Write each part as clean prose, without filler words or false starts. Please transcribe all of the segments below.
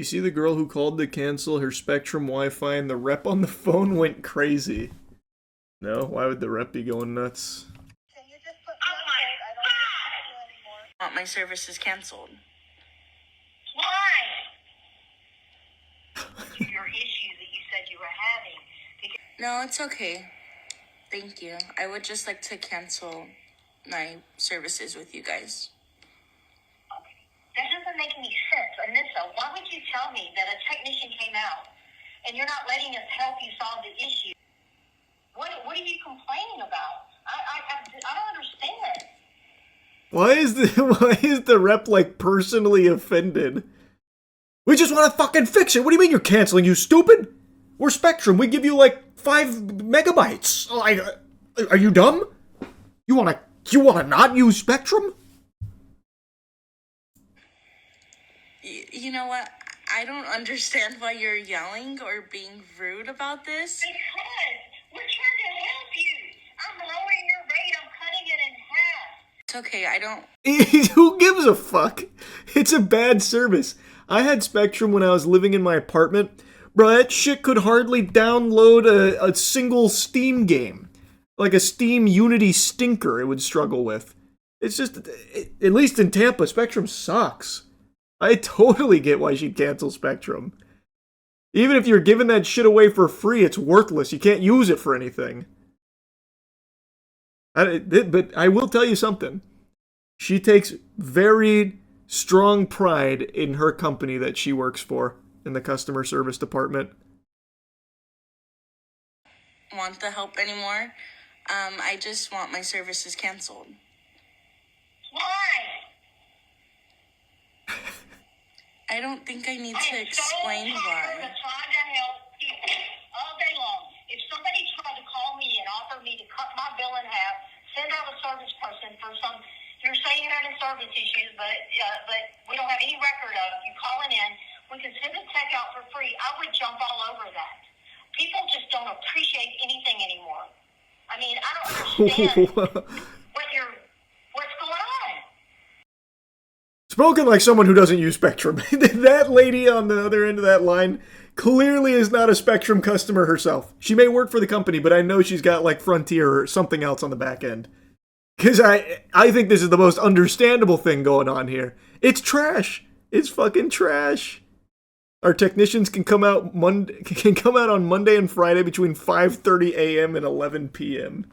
You see the girl who called to cancel her Spectrum Wi-Fi and the rep on the phone went crazy. No? Why would the rep be going nuts? Can you just put me on hold? I don't want my service is canceled. Why? Your issue that you said you were having. No, it's okay. Thank you. I would just like to cancel my services with you guys. Okay. That doesn't make any sense. Anissa, why would you tell me that a technician came out and you're not letting us help you solve the issue? What are you complaining about? I don't understand. Why is the rep like personally offended? We just want to fucking fix it. What do you mean you're canceling, you stupid? We're Spectrum. We give you like 5 megabytes. Like, are you dumb? You wanna not use Spectrum? You know what? I don't understand why you're yelling or being rude about this. Because we're trying to help you. I'm lowering your rate. I'm cutting it in half. It's okay. I don't... Who gives a fuck? It's a bad service. I had Spectrum when I was living in my apartment. Bro, that shit could hardly download a single Steam game. Like a Steam Unity stinker it would struggle with. It's just, at least in Tampa, Spectrum sucks. I totally get why she'd cancel Spectrum. Even if you're giving that shit away for free, it's worthless. You can't use it for anything. But I will tell you something. She takes very strong pride in her company that she works for, in the customer service department. Want the help anymore. I just want my services canceled. Why? I don't think I need to explain why. I'm trying to help people all day long. If somebody tried to call me and offer me to cut my bill in half, send out a service person for some, you're saying you're having service issues, but we don't have any record of you calling in. We can send a tech out for free. I would jump all over that. People just don't appreciate anything anymore. I mean, I don't understand what's going on. Spoken like someone who doesn't use Spectrum. That lady on the other end of that line clearly is not a Spectrum customer herself. She may work for the company, but I know she's got like Frontier or something else on the back end. Because I think this is the most understandable thing going on here. It's trash. It's fucking trash. Our technicians can come out on Monday and Friday between 5:30 a.m. and 11 p.m.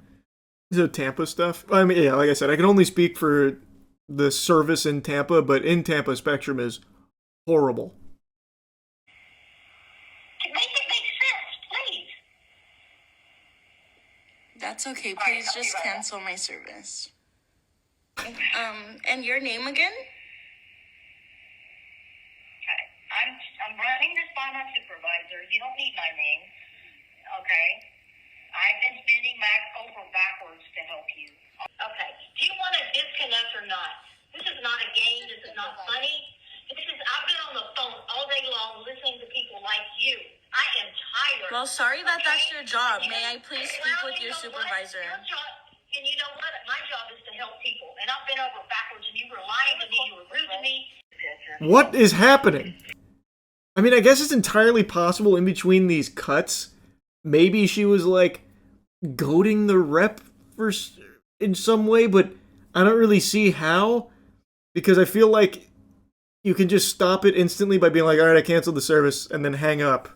Is it Tampa stuff? I mean, yeah, like I said, I can only speak for the service in Tampa, but in Tampa, Spectrum is horrible. Make it make sense, please. That's okay. Please just cancel my service. And your name again? Okay. I'm running this by my supervisor. You don't need my name. Okay. I've been bending over backwards to help you. Okay. Do you want to disconnect or not? This is not a game. This is not funny. I've been on the phone all day long listening to people like you. I am tired. Well, sorry that that's your job. May I please speak with your supervisor? Your job, and you know what? My job is to help people. And I've been over backwards, and you were lying to me. You were rude to me. What is happening? I mean, I guess it's entirely possible in between these cuts. Maybe she was like goading the rep in some way, but I don't really see how. Because I feel like you can just stop it instantly by being like, alright, I canceled the service, and then hang up.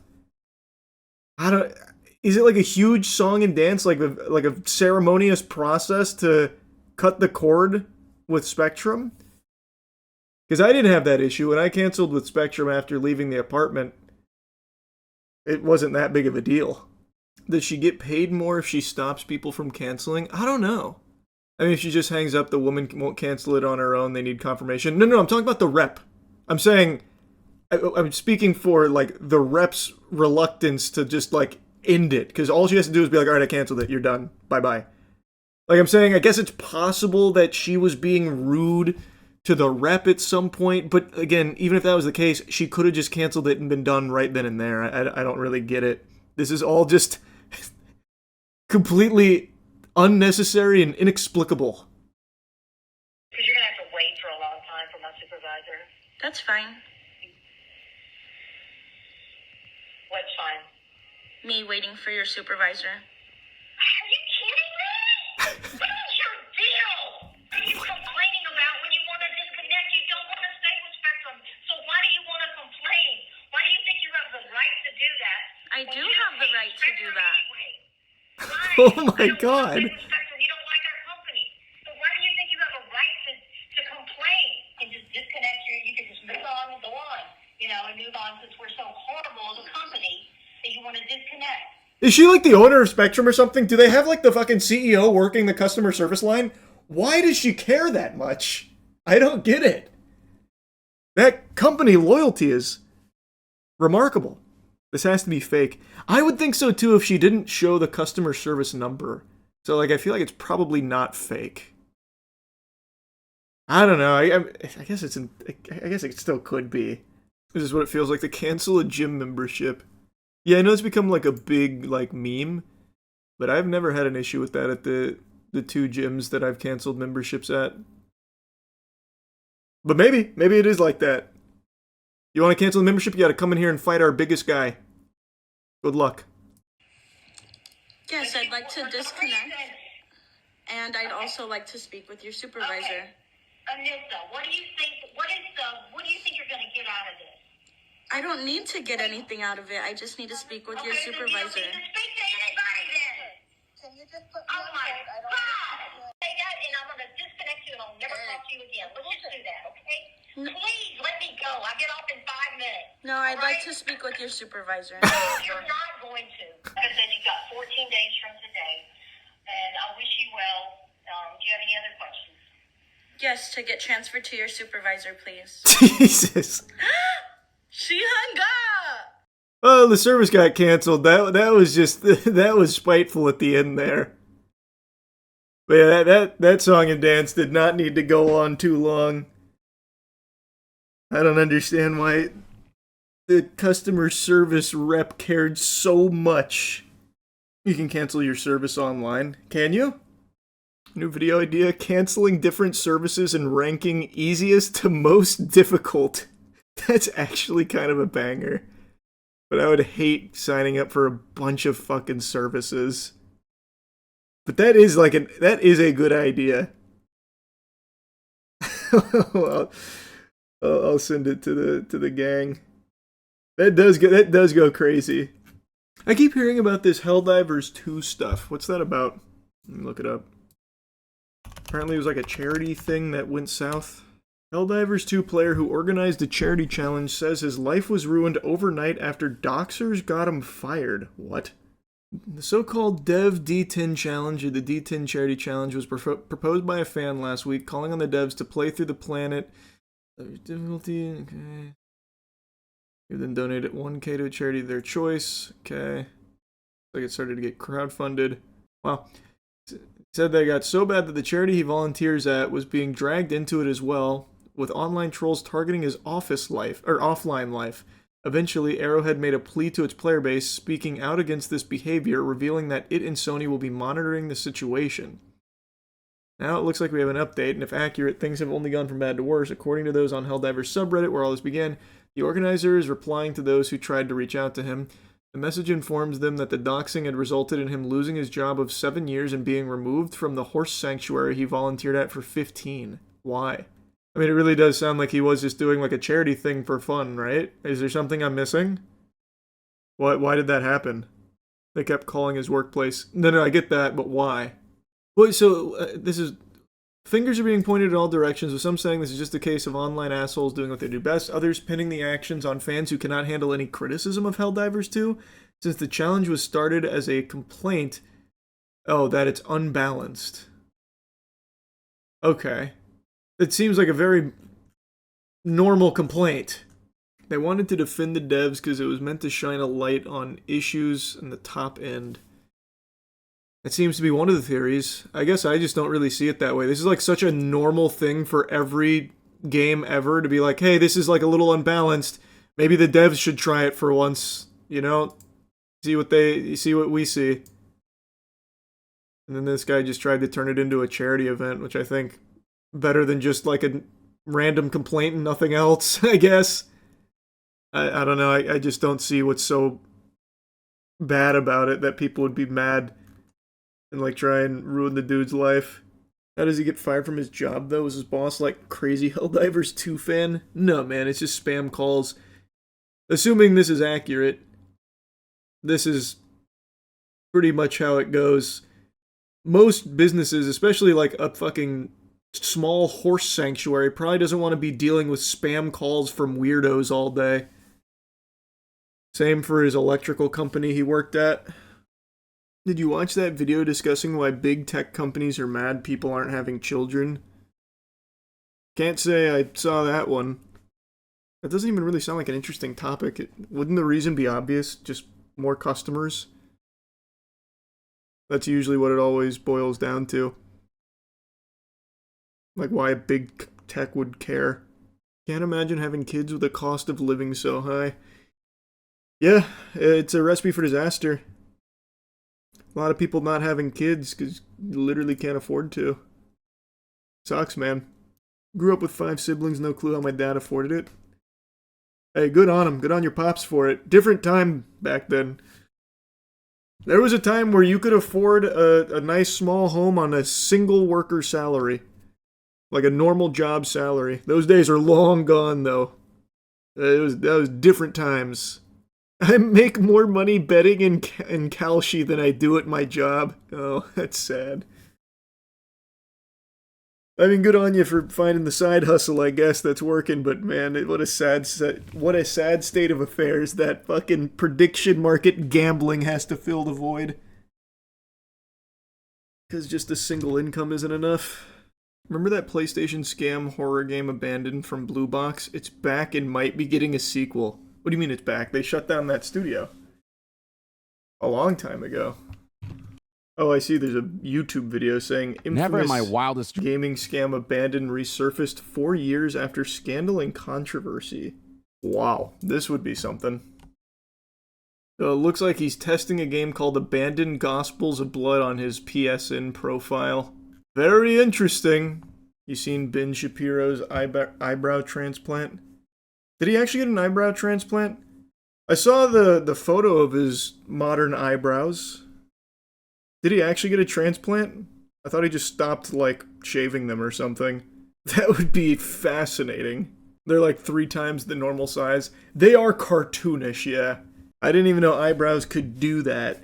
Is it like a huge song and dance, like a ceremonious process to cut the cord with Spectrum? Because I didn't have that issue, and I canceled with Spectrum after leaving the apartment. It wasn't that big of a deal. Does she get paid more if she stops people from canceling? I don't know. I mean, if she just hangs up, the woman won't cancel it on her own. They need confirmation. No, I'm talking about the rep. I'm saying, I'm speaking for, like, the rep's reluctance to just, like, end it. Because all she has to do is be like, alright, I canceled it. You're done. Bye-bye. Like I'm saying, I guess it's possible that she was being rude to the rep at some point. But, again, even if that was the case, she could have just canceled it and been done right then and there. I don't really get it. This is all just completely unnecessary and inexplicable. Because you're going to have to wait for a long time for my supervisor. That's fine. What's fine? Me waiting for your supervisor. Are you kidding me? What is your deal? What are you complaining about when you want to disconnect? You don't want to stay with Spectrum. So why do you want to complain? Why do you think you have the right to do that? I do have the right to do that. Anyway? Why? Oh my You don't want God. to stay with Spectrum. You don't like our company. So why do you think you have a right to complain and just disconnect you can just move on and go on, and move on since we're so horrible as a company that you want to disconnect? Is she like the owner of Spectrum or something? Do they have like the fucking CEO working the customer service line? Why does she care that much? I don't get it. That company loyalty is remarkable. This has to be fake. I would think so too if she didn't show the customer service number. So like I feel like it's probably not fake. I don't know. I guess I guess it still could be. This is what it feels like to cancel a gym membership. Yeah, I know it's become like a big like meme, but I've never had an issue with that at the two gyms that I've canceled memberships at. But maybe it is like that. You want to cancel the membership? You got to come in here and fight our biggest guy. Good luck. Yes, I'd like to disconnect. And I'd also like to speak with your supervisor. Okay. Anissa, what do you think you're going to get out of this? I don't need to get anything out of it. I just need to speak with your Then you don't supervisor. need to speak to anybody then. Can you just put me Oh on my hold? I don't God! Say that and I'm going to disconnect you and I'll never talk to you again. Let's just do that, okay? Please let me go. I get off in 5 minutes. No, I'd like to speak with your supervisor. You're not going to. Like I said, you've got 14 days from today, and I wish you well. Do you have any other questions? Yes, to get transferred to your supervisor, please. Jesus. She hung up! Oh, the service got canceled. That was just that was spiteful at the end there. But yeah, that song and dance did not need to go on too long. I don't understand why the customer service rep cared so much. You can cancel your service online, can you? New video idea: canceling different services and ranking easiest to most difficult. That's actually kind of a banger. But I would hate signing up for a bunch of fucking services. But that is a good idea. Well, I'll send it to the gang. That does go crazy. I keep hearing about this Helldivers 2 stuff. What's that about? Let me look it up. Apparently it was like a charity thing that went south. Helldivers 2 player who organized a charity challenge says his life was ruined overnight after doxers got him fired. What? The so-called Dev D10 Challenge, or the D10 Charity Challenge, was proposed by a fan last week, calling on the devs to play through the planet. Difficulty, okay. You then donated 1K to a charity of their choice. Okay. Like it started to get crowdfunded. Wow. Said they got so bad that the charity he volunteers at was being dragged into it as well, with online trolls targeting his offline life. Eventually, Arrowhead made a plea to its player base, speaking out against this behavior, revealing that it and Sony will be monitoring the situation. Now it looks like we have an update, and if accurate, things have only gone from bad to worse. According to those on Helldivers subreddit, where all this began, the organizer is replying to those who tried to reach out to him. The message informs them that the doxing had resulted in him losing his job of 7 years and being removed from the horse sanctuary he volunteered at for 15. Why? I mean, it really does sound like he was just doing like a charity thing for fun, right? Is there something I'm missing? Why did that happen? They kept calling his workplace. No, I get that, but why? Well, so this is... Fingers are being pointed in all directions, with some saying this is just a case of online assholes doing what they do best, others pinning the actions on fans who cannot handle any criticism of Helldivers 2, since the challenge was started as a complaint, that it's unbalanced. Okay. It seems like a very normal complaint. They wanted to defend the devs because it was meant to shine a light on issues in the top end. It seems to be one of the theories. I guess I just don't really see it that way. This is like such a normal thing for every game ever to be like, hey, this is like a little unbalanced. Maybe the devs should try it for once, see what we see. And then this guy just tried to turn it into a charity event, which I think better than just like a random complaint and nothing else, I guess. I don't know. I just don't see what's so bad about it that people would be mad and like try and ruin the dude's life. How does he get fired from his job though? Was his boss like crazy Helldivers 2 fan? No, man, it's just spam calls. Assuming this is accurate, this is pretty much how it goes. Most businesses, especially like a fucking small horse sanctuary, probably doesn't want to be dealing with spam calls from weirdos all day. Same for his electrical company he worked at. Did you watch that video discussing why big tech companies are mad people aren't having children? Can't say I saw that one. That doesn't even really sound like an interesting topic. Wouldn't the reason be obvious? Just more customers? That's usually what it always boils down to. Like why a big tech would care. Can't imagine having kids with the cost of living so high. Yeah, it's a recipe for disaster. A lot of people not having kids because you literally can't afford to. Sucks, man. Grew up with 5 siblings, no clue how my dad afforded it. Hey, good on him. Good on your pops for it. Different time back then. There was a time where you could afford a nice small home on a single worker salary. Like a normal job salary. Those days are long gone, though. That was different times. I make more money betting in Kalshi than I do at my job. Oh, that's sad. I mean, good on you for finding the side hustle, I guess, that's working, but man, what a sad state of affairs that fucking prediction market gambling has to fill the void. Because just a single income isn't enough. Remember that PlayStation scam horror game Abandoned from Blue Box? It's back and might be getting a sequel. What do you mean it's back? They shut down that studio. A long time ago. Oh, I see there's a YouTube video saying infamous Never in my wildest gaming scam Abandoned resurfaced 4 years after scandal and controversy. Wow, this would be something. So it looks like he's testing a game called Abandoned Gospels of Blood on his PSN profile. Very interesting. You seen Ben Shapiro's eyebrow transplant? Did he actually get an eyebrow transplant? I saw the photo of his modern eyebrows. Did he actually get a transplant? I thought he just stopped, like, shaving them or something. That would be fascinating. They're like 3 times the normal size. They are cartoonish, yeah. I didn't even know eyebrows could do that.